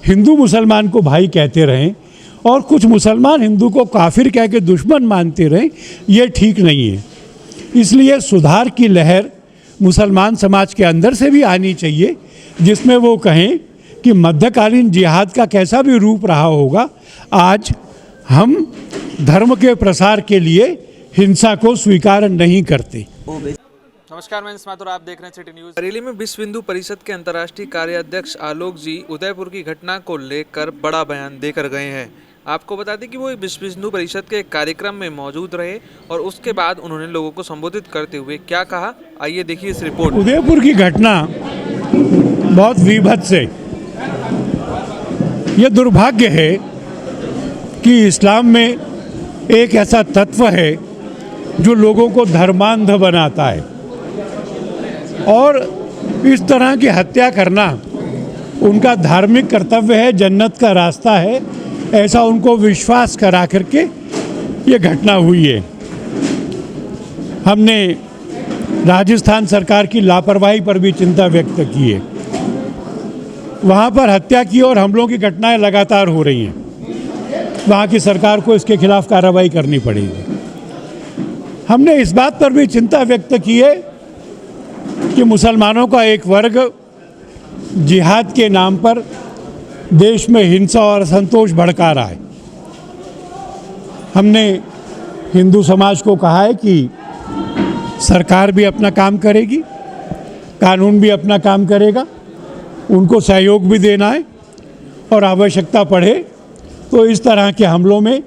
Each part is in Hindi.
हिंदू मुसलमान को भाई कहते रहें और कुछ मुसलमान हिंदू को काफिर कह के दुश्मन मानते रहें, ये ठीक नहीं है। इसलिए सुधार की लहर मुसलमान समाज के अंदर से भी आनी चाहिए, जिसमें वो कहें कि मध्यकालीन जिहाद का कैसा भी रूप रहा होगा, आज हम धर्म के प्रसार के लिए हिंसा को स्वीकार नहीं करते। नमस्कार, मैं माथुर, आप देख रहे हैं सिटी न्यूज़। बरेली में विश्व हिंदू परिषद के अंतर्राष्ट्रीय कार्याध्यक्ष आलोक जी उदयपुर की घटना को लेकर बड़ा बयान देकर गए हैं। आपको बता दें कि वो विश्व हिंदू परिषद के कार्यक्रम में मौजूद रहे और उसके बाद उन्होंने लोगों को संबोधित करते हुए क्या कहा, आइए देखिए इस रिपोर्ट। उदयपुर की घटना बहुत विभत्स है। यह दुर्भाग्य है कि इस्लाम में एक ऐसा तत्व है जो लोगों को धर्मांध बनाता है और इस तरह की हत्या करना उनका धार्मिक कर्तव्य है, जन्नत का रास्ता है, ऐसा उनको विश्वास करा करके ये घटना हुई है। हमने राजस्थान सरकार की लापरवाही पर भी चिंता व्यक्त की है। वहाँ पर हत्या की और हमलों की घटनाएं लगातार हो रही हैं। वहाँ की सरकार को इसके खिलाफ कार्रवाई करनी पड़ेगी। हमने इस बात पर भी चिंता व्यक्त की है कि मुसलमानों का एक वर्ग जिहाद के नाम पर देश में हिंसा और असंतोष भड़का रहा है। हमने हिंदू समाज को कहा है कि सरकार भी अपना काम करेगी, कानून भी अपना काम करेगा, उनको सहयोग भी देना है और आवश्यकता पड़े तो इस तरह के हमलों में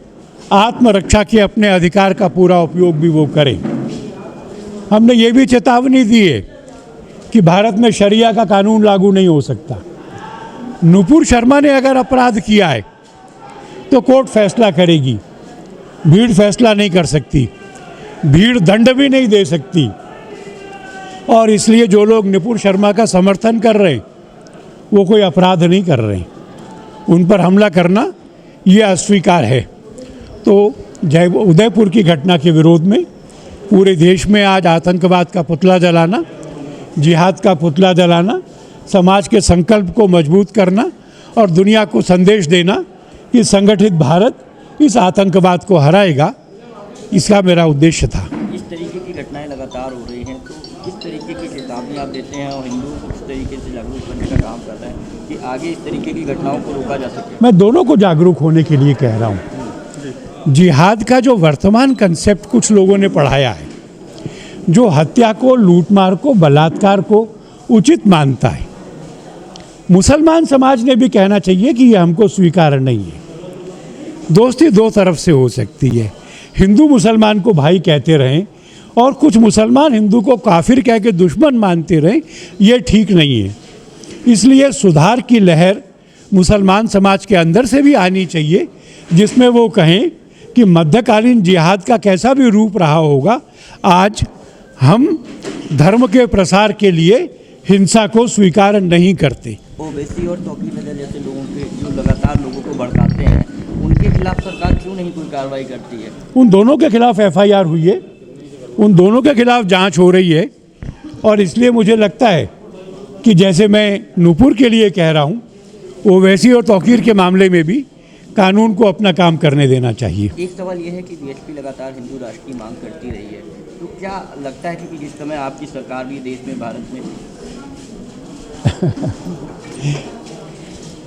आत्मरक्षा के अपने अधिकार का पूरा उपयोग भी वो करें। हमने ये भी चेतावनी दी है कि भारत में शरिया का कानून लागू नहीं हो सकता। नुपुर शर्मा ने अगर अपराध किया है तो कोर्ट फैसला करेगी, भीड़ फैसला नहीं कर सकती, भीड़ दंड भी नहीं दे सकती। और इसलिए जो लोग नुपुर शर्मा का समर्थन कर रहे हैं वो कोई अपराध नहीं कर रहे हैं, उन पर हमला करना ये अस्वीकार है। तो जय उदयपुर की घटना के विरोध में पूरे देश में आज आतंकवाद का पुतला जलाना, जिहाद का पुतला जलाना, समाज के संकल्प को मजबूत करना और दुनिया को संदेश देना कि संगठित भारत इस आतंकवाद को हराएगा, इसका मेरा उद्देश्य था। इस तरीके की घटनाएं लगातार हो रही हैं, तो किस तरीके की चेतावनी आप देते हैं और हिंदुओं को किस तरीके से जागरूक करने का काम कर रहे हैं कि आगे इस तरीके की घटनाओं को रोका जा सके? मैं दोनों को जागरूक होने के लिए कह रहा हूँ। जिहाद का जो वर्तमान कंसेप्ट कुछ लोगों ने पढ़ाया है, जो हत्या को, लूटमार को, बलात्कार को उचित मानता है, मुसलमान समाज ने भी कहना चाहिए कि यह हमको स्वीकार नहीं है। दोस्ती दो तरफ से हो सकती है। हिंदू मुसलमान को भाई कहते रहें और कुछ मुसलमान हिंदू को काफिर कह के दुश्मन मानते रहें, ये ठीक नहीं है। इसलिए सुधार की लहर मुसलमान समाज के अंदर से भी आनी चाहिए, जिसमें वो कहें कि मध्यकालीन जिहाद का कैसा भी रूप रहा होगा, आज हम धर्म के प्रसार के लिए हिंसा को स्वीकार नहीं करते। ओवैसी और तौकीर नजर जैसे लोगों के जो लगातार लोगों को भड़काते हैं, उनके खिलाफ सरकार क्यों नहीं कोई कार्रवाई करती है? उन दोनों के खिलाफ FIR हुई है, उन दोनों के खिलाफ जांच हो रही है और इसलिए मुझे लगता है कि जैसे मैं नुपुर के लिए कह रहा हूँ, ओवैसी और तौकीर के मामले में भी कानून को अपना काम करने देना चाहिए। एक सवाल यह है कि BHP लगातार हिंदू राष्ट्र की मांग करती रही है, तो क्या लगता है कि जिस समय आपकी सरकार भी देश में, भारत में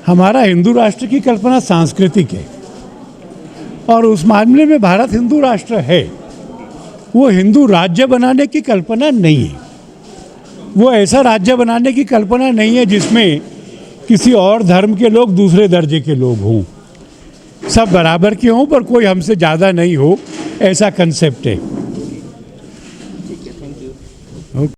हमारा हिंदू राष्ट्र की कल्पना सांस्कृतिक है और उस मामले में भारत हिंदू राष्ट्र है। वो हिंदू राज्य बनाने की कल्पना नहीं है, वो ऐसा राज्य बनाने की कल्पना नहीं है जिसमें किसी और धर्म के लोग दूसरे दर्जे के लोग हों, सब बराबर के हों पर कोई हमसे ज़्यादा नहीं हो, ऐसा कंसेप्ट है।